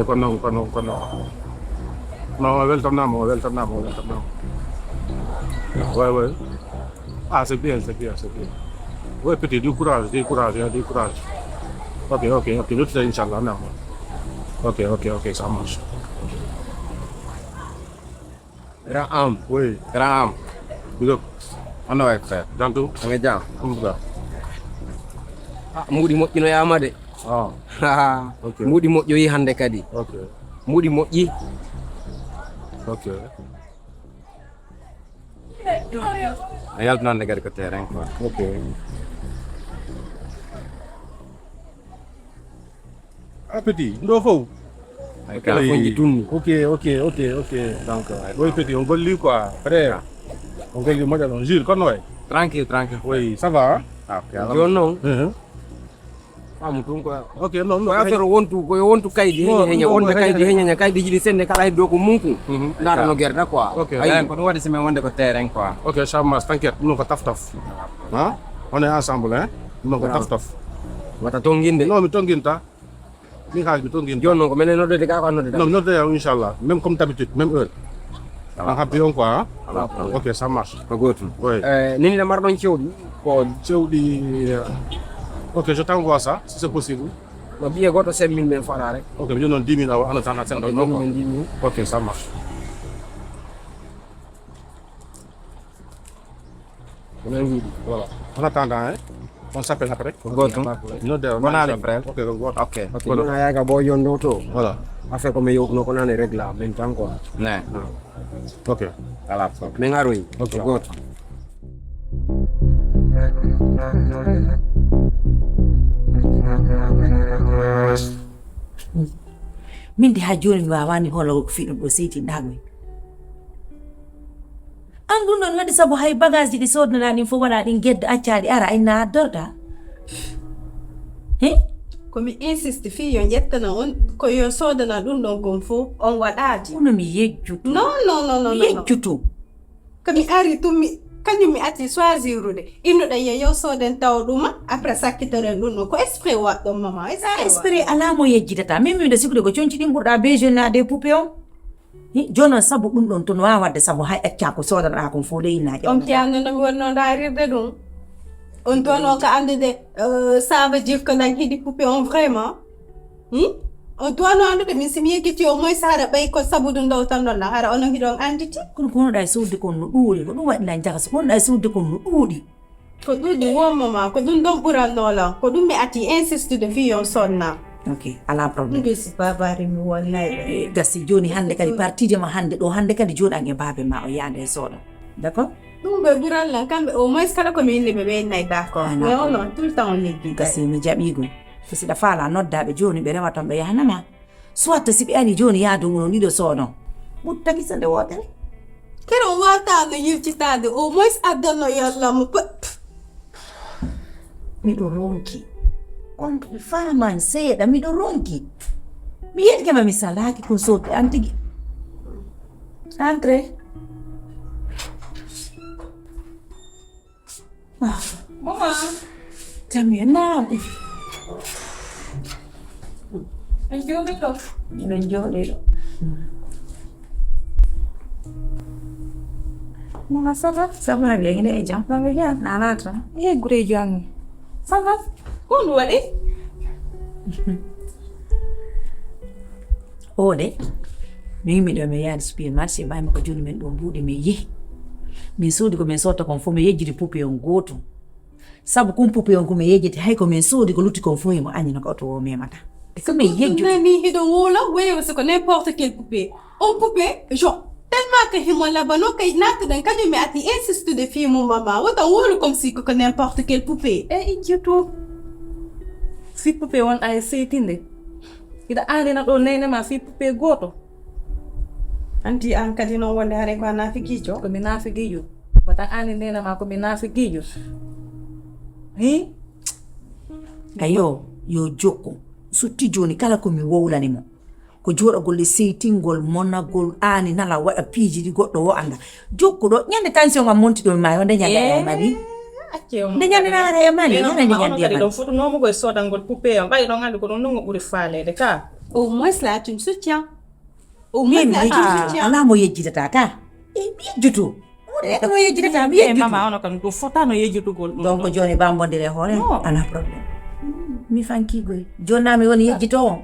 kono. Non, welcome now. Ouais. Ah, c'est bien. Ouais, petit, du courage. Ok, le tout Inch'Allah, non. Ok, ça marche. Ram. Oui. Ram. Duduk. Ano waay frère. Jantu. Nga jam. Alhamdulillah. Mudi moƴƴino yama de. Ok. Mudi moƴƴoyi hande kadi. Ok. Mudi moƴƴi. Ok. A yaltinande kadi ko terrain quoi. Ok. Ah, petit, ndo foofu. Ay kala fonji tunni. Ok. Donc, oui, petit, on golli quoi. Frère. On golli modèle, on jure, kono way. Tranquille. Oui, ça va, hein? Ah, joni noon famu tun ko Ok, non. ko affaire wontu kaydi henya wonde kaydi henya kaydi jiɗi senne kala heddo ko munku ndara no guerda quoi. Ok. Ay ko ɗum waɗi simen wonde ko terrain quoi. Ok, ça marche, t'inquiète, nous on taf. Hein? On est ensemble, hein? Nous on taf. Wata tonginde. Non, mais tonginta. Mi xaalis bi tonginta. Joni noon ko menen noddede ka ko noddede. Non, notre heure, Inch'Allah. Même comme d'habitude, même heure. On a bien quoi, hein? Voilà. Ok, ça marche. Ko gotum. Oui. Nini na marɗon cewɗi ko Cewɗi. Ok, je t'envoie ça, si c'est possible. no biye goto 5000 men fara rek. Ok, je donne 10 000 en attendant 5 Okay, donc. men ndimi. Ok, ça marche. Voilà. En attendant, hein? On s'appelle après. Gotum. Notre heure. Bonale, frère. Ok, donc voilà. Ok. Ɗum a yaga bo yondo to. Voilà. Affaire ko mi yewtuno ko nane régla en même temps quoi. Ne. Ok. Ala min aroyi. Ok. Goto. Min de ha joni mi wawani holo ko fiɗum ɗo seytinɗa ɗum an ɗum ɗon waɗi saabu hay bagage ji ɗi sodnana ɗin fof waɗa ɗin guedde accaɗi ara inna addorɗa komi insiste fi yo ƴettana on ko yo sodana ɗum ɗon kon fof on waɗaji kono mi yejjuto non yejjuto komi ari tummi kañum mi atti choisirude innuɗa yo soden taw ɗuma après sakkitoren ɗum ɗon ko esprit waɗɗon mama esprit alamo yejjitata min miɗo sikude ko conci ɗin ɓurɗa bejeunade poupée on joni on saabu ɗum ɗon tono wawa wadde saabu hay acca ko sodanaɗa kon fof leyinaji on piyannono mi wonno darirde ɗum on tono ko andude ça veut dire que nan hiɗi poupée on vraiment on duwano andude min simi yeggiti o moye saara ɓay ko sabu ɗum ɗo tan ɗon hara onon hiɗon anditi kono konoɗa e sowde kon no ɗuuɗi ko ɗum waɗila jagasa konoɗa e sowde kon no ɗuuɗi ko ɗuuɗi wonmama ko ɗum ɗon ɓurannolan ko ɗum mi atti insistude fi on sonna ok ala probléme ɗum si babari mi wonnayɗo gasi joni hande kadi partide ma hande ɗo hande kadi joɗan e babe ma o yaade e sooɗo d' accord ɗum ɓe ɓurallan kamɓe au moins kala komi inni ɓe ɓeynayi d' accord mais on non tout le temps on yeggi gasi mi jaɓigo so siɗa faala noddaɓe joni ɓe rewa ton ɓe yahanama soit si ɓe ari joni yaadu no ɗiɗo sooɗon ɓutta kisande wotere kere on watano yirtitade au moins addanno yallamo miɗo ronki on faman seeɗa miɗo ronki mi yeggema mi salaki kon sodde an tigi entre mama jami naaɓe en jooɗi ɗo miɗon jooɗi ɗo mama ça va sabra léegi de jam nanga jam nanata gure jam ça va ko ɗum waɗi o de mi yimmiɗo mi yaade supermarché mbawmi ko joni men ɗo mbuuɗi min yeehi min soodi ko min sotta kon fof mi yejjiti poupée on gooto sabu kon poupée on komin yejjiti hay ko min soodi ko lutti kon fof emo añina ko oto o memata somi yejjuti nani hiɗo woola weyo siko n'importe quelle poupée on poupée genre tellement que himo labano kay nattuɗen kañum mi atti insistude fi mum mama wotan wolu comme si ko n'importe quelle poupée ijjutu fi poupée won ay seytinde ida andina ɗo nenema fi poupée goto anti an kadi noon wonde hare ko a nafigijo komi nafigijo wata andi nenema komi nafigijo ayo yo jokku sutti joni kala komi wowlanimo ko jooɗagol e seytingol monagol aani nala waɗa piiji ɗi goɗɗo wo anda jokkuɗo ñande tension am monti ɗo mi mayo nde ñande e mani nde ñande naara e mani ñande ñande e mani ɗon fuɗunomo koye sodangol poupée o ɓayi ɗon andi ko ɗon ɗon o ɓuri faalede ka Au moins là, tu me soutiens. Au moins là, tu me soutiens. ala mo yejjitata ka mi yejjutu mo yejjitata mi yejjutu mama ono kan ko fotano yejjutugol ɗum donc joni bambodire hoore ala probléme mi fankigoy jonnami woni yejjitowo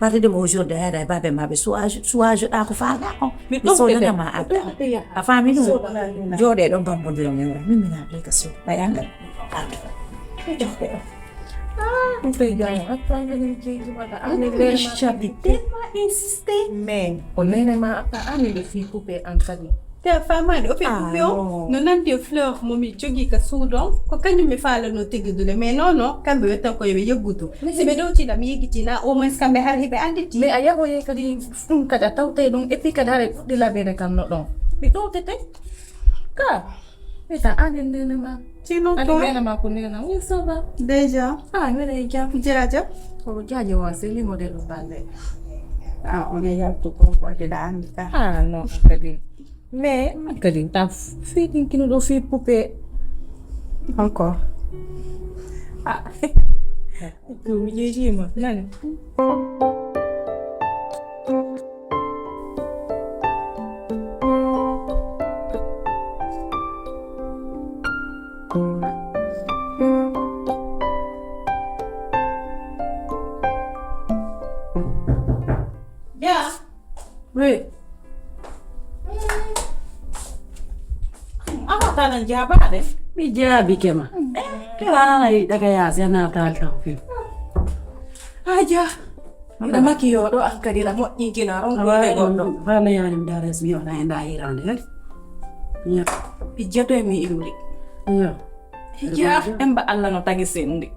parti de mo aujourd'hui hayda babe maɓe suwage ɗa ko faaɗa o mi sodanama adda a faami ɗum jooɗe ɗon bambodire ngewra min mina application ɓayangal mais o nenema a anide fi coupé en kadi Te famani o pe no nande fleur momi jogi ka suudon ko kanjum mi faala no tegidude mais non kambe wetta ko yobe yeggutu si be dowti da mi yegiti na au moins kambe har hibe anditi mais a yahoye kadi ɗum kadi a tawte ɗum et puis kadi haɗa fuɗɗi labere kam no ɗon mi ɗowtete ka wita ande nenema sinon ade to nenema ko nena oui ça va déjà mbeɗa jam jaraja ko jaaje wa seli modèle bande on est yalto ko de da andita non kadi mais kadi ta fiɗin kino ɗo fi poupée encore mi jeejima nani oui tanan jabaɗe mi jaabi kema kewananayi daga yaasi a natal taw fi aja ina makiyoɗo an kadi ɗa moƴƴinkina ronɗuɓe goɗɗo fana yanim dares mi ona e nda hirande kadi yo ijjato e mi iwri yo ja emba allah no tagi sendi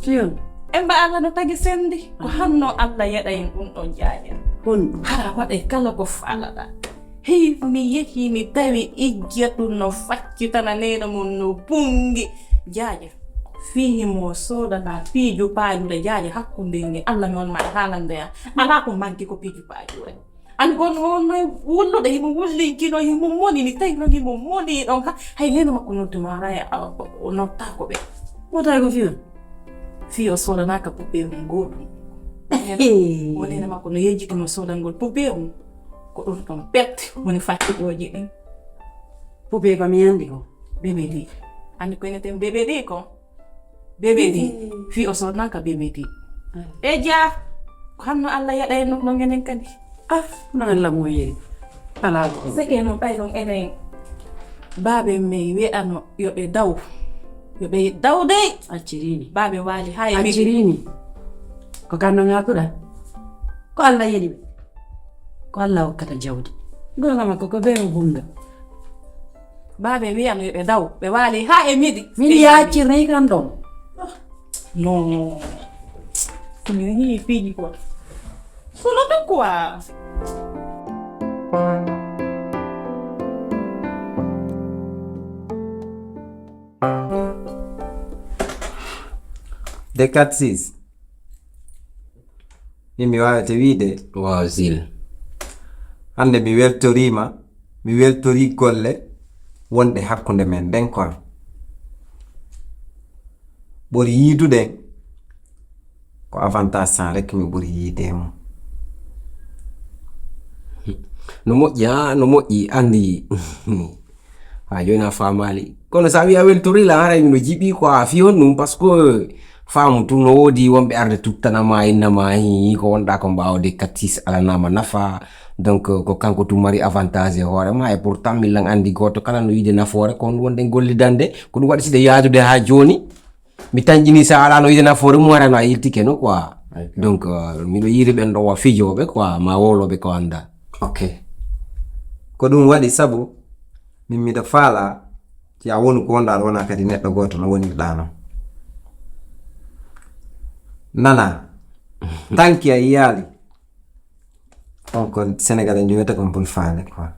fiyon emba allah no tagi sendi ko hanno allah yeɗayin ɗum ɗon jaaƴen kon hara waɗe kala ko falaɗa hey mi yehi mi tawi ijjatu no faccitana nena mum no bungi jaaje fihi mo sodata piiju paajude jaaje hakkunde nge allah mi wonma e haalandeya ala ko manki ko piiju paajure ani gonno wonno wullude himo wullinkino himo monini tawi noon himo moni ɗon ka hay nena makko nodduma ara o nottako ɓe wotay ko fiyon fi o sodanaka poupée mum goɗɗum o nena makko no yejjitino sodangol poupée mum ko ɗum ɗon pet woni faccuɗoji ɗin poupée ko mi yandi ko bébé ɗi andi ko eneten bébé ɗi ko bébé ɗi fi o sodnaka bébé ɗi e dia ko hanno allah yaɗa en ɗum ɗon enen kadi no allah mo yeeri ala ko seke noon ɓay ɗon enen baaɓe men wi'ano yoɓe daw yoɓe daw dey accirini baaɓe waali ha e accirini ko kanno ngatuɗa ko allah yeɗi ɓe ko allah hokkata jawdi gonga makko ko ɓe o humda baaɓe wiyano yoɓe daw ɓe waali ha e miɗi min yaccirnayi kan ɗon non komi hii piiji ko sono ɗum quoi de 4-6 mi wawete wiide waaw sil hande mi weltori golle wonɗe hakkunde men nden kon ɓuri yiiduɗen ko avantage san rek mi ɓuri yiidemo no moƴƴi andi ha joni a famali kono sa wi a weltorila haray no jiɓi ko a fiyon ɗum par ce que faamu tun no woodi wonɓe arde tuttanama innama ko wonɗa ko mbawde kattis alanama nafa donc ko kanko tum mari avantage e hoorema et pourtant millan andi goto kala no wiide nafoore ko wonɗen gollidande ko ɗum waɗi siɗe yaadude ha joni mi tañƴini sa ala no wiide nafoore mum warano a yiltike no quoi donc miɗo yiiri ɓen ɗo wa fijoɓe quoi ma woloɓe ko anda ok ko ɗum waɗi sabu min miɗo faala ti a woni ko wonɗa wona kadi neɗɗo goto no wonirɗa non nana tanki a yiyaali on ko sénégalais njo wiyata kon bol faale quoi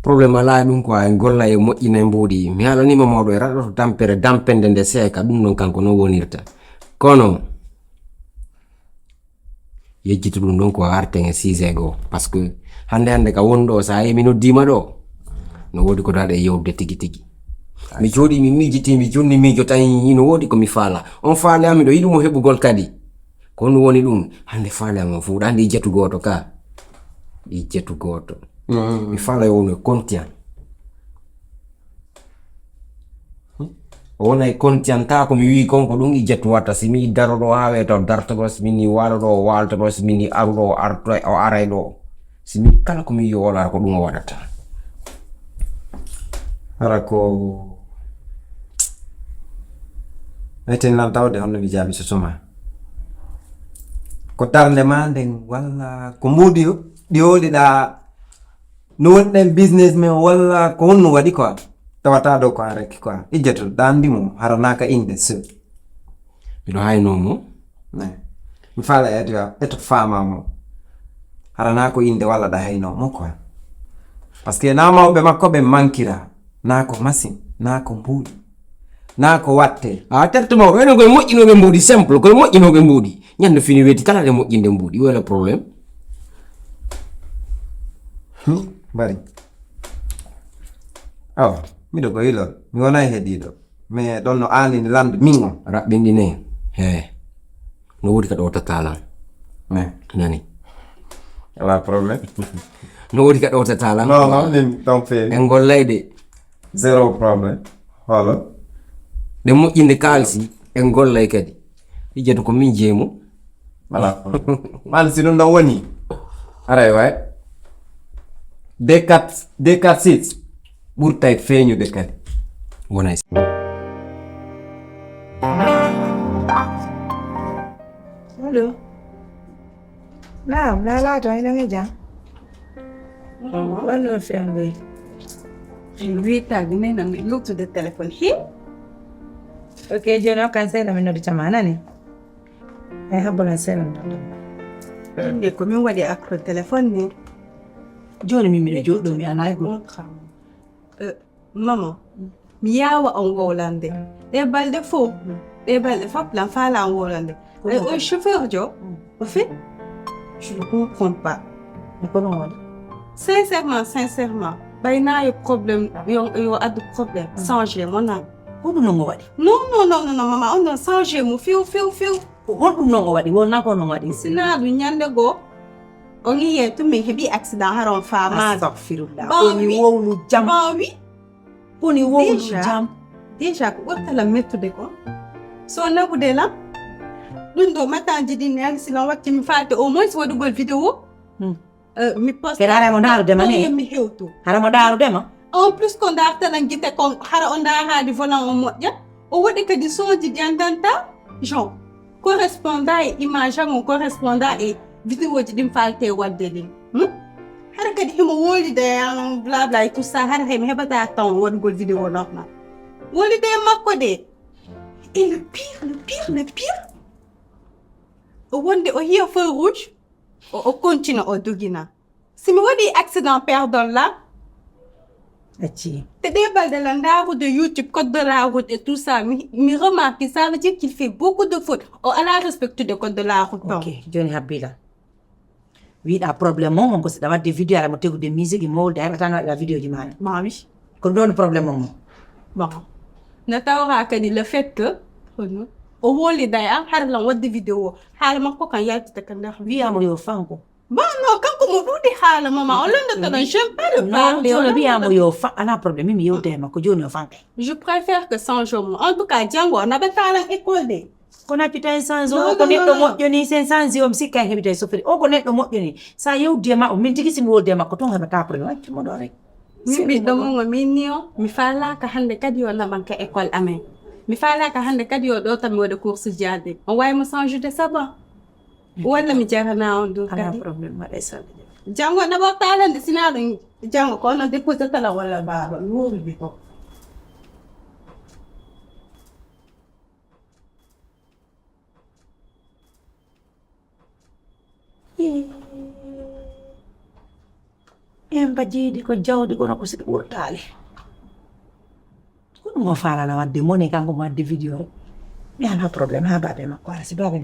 probléme ala ɗum quoi en golla e moƴƴina e mbuuɗi mi halanima mawɗo e raɗoto tampere dampende nde seeka ɗum ɗon kanko no wonirta kono yejjitu ɗum ɗon ko arten e sujet goo par ce que hande ka wonɗo sa yi mi noddima ɗo no woodi ko daɗe yewde tigi tigi mi jooɗi mi miijiti mi jonni miijo tan no woodi ko mi faala on faalami ɗo yiɗumo heɓugol kadi ko ɗum woni ɗum hande faale am fuuɗa hande ijjatu goto ka ijjatu goto mi faala yo wono kontiyan o wonay kontiyan ta komi wi konko ɗum ijjatu watta simi daro ɗo ha weta o dartoɗo simini walo ɗo o waltoɗo simini aruɗo o aray ɗo simi kala komi wi o waɗata ko ɗum o waɗata hara ko eten lan tawde honno mi jaabi so suma ko darnde ma nden walla ko mbuudi ɗiyoɗiɗa no wonɗen business men walla ko honno waɗi quoi tawata dow ko an rekki quoi ijjato dandimo haranaka inde so miɗo haynomo mi faala eto famamo harana ko inde walla ɗa haynomo quoi par ce que na mawɓe makko ɓe mankira na ko machine na ko mbuuɗi na ko watte a terte mawɗo enen koye moƴƴinoɓe mbuuɗi simple koye moƴƴinoɓe mbuuɗi ñande fini weeti kala ɗe moƴƴinde mbuuɗi wala probléme bari awa miɗo ko yilol mi wonay heeɗiɗo mais ɗon no aanini lande min o raɓɓinɗine no woodi kaɗa o tatalan nani ala probléme no woodi kaɗa o tatalan non min ɗon feewi en gollayde zéro probléme holo ɗe moƴƴinde kaalisi en gollay kadi ijjatu ko min jeemu voilà man si ɗum ɗon woni aray way D46 ɓurtay feeñude kadi wonay Allo. Naam, lalata ina ngi jam. Wala fiambe. Lui tag ne na lutu de téléphone hi. Okay, jono cancel mi no di chamana ni. Ai habala sel. Inde ko min wadi akro téléphone ni. Joni mi mi jodo mi anay go. Mama. Mi yawa on wolande. De balde fo. De balde fo plan fala on wolande. Le chauffeur jo. Au fait, je ne comprends pas. Sincèrement. Bayna yo problème, yo a de problème. Changer mon âme. Hoɗum no ngo waɗi Non, mama, on a changé mo few. hoɗum no ngo waɗi wonna ko no waɗi Sinaɗu ñande go on yiye to min heɓi accident haron fama astahfirullah Bah koni oui. wowlu jam Bah oui, koni wowlu Déjà. jam déjà ko ɓurtala mettude ko so naɓude lam ɗum ɗo matanji ɗi ne accident watti mi falte au moins waɗugol vidéo mi poste kadi haramo darudema ne mi hewto haramo darudema en plus ko dartalan guite ko hara o darade volant o moƴƴa o waɗi kadi sonji jandanta genre correspondant e image am correspondant e vidéo ji ɗin falte wadde ɗin hara kadi himo wolide blabla et tout ça hara hemi heɓata temps waɗugol vidéo normal wolide makko de et le pire o wonde o hiya feu rouge o continue o dogina simi waɗi accident perdon là acci te ɗe balde la ndarude YouTube code de la route et tout ça mi remarque ça veut dire qu'il fait beaucoup de fautes o ala respecte de code de la route ok joni habbila wiiɗa probléme o on ko siɗa wadde vidéo ara mo tegude musique mo wolde heɓata no waɗira vidéo ji maɗa ma oui ko ɗon probléme o mo bon na tawra kadi le fait que o woli daya har lan wadde vidéo haala makko kan yaltita ka nder wiyamo yo fanko bon non kanko mo ɗuɗi haala mama o londataɗon j'aime pas le parler jono wiyamo yo fan ala probléme mimi yewde makko joni o fanka je préfère que sans jomo en tout cas jango o naɓatalan école de ko nappita e change Non, o ko non, neɗɗo non, non. moƴƴoni sen change o mi sikka en heɓita e sofiri o ko neɗɗo moƴƴoni sa yewdi e ma o min tigui simi wolde e makko toon heɓata probléme waccimo ɗo rek min ɓiɗɗo mongo min ni o mi falaka hande kadi yo naɓanka école amen mi falaka hande kadi yo ɗo tan mi waɗa course jade on waymo change ça ba walla mi jarana on ɗum ala kadi probléme waɗa e salde jango naɓortalande sina ɗum jango ko ono déposé tala walla baaba mi wowiɓe ko en bajiɗi ko jawdi kono ko siɗi ɓurtali ko ɗum o falala wadde moni kanko mo wadde vidéo rek mi ala probléme ha babe makko ala si babe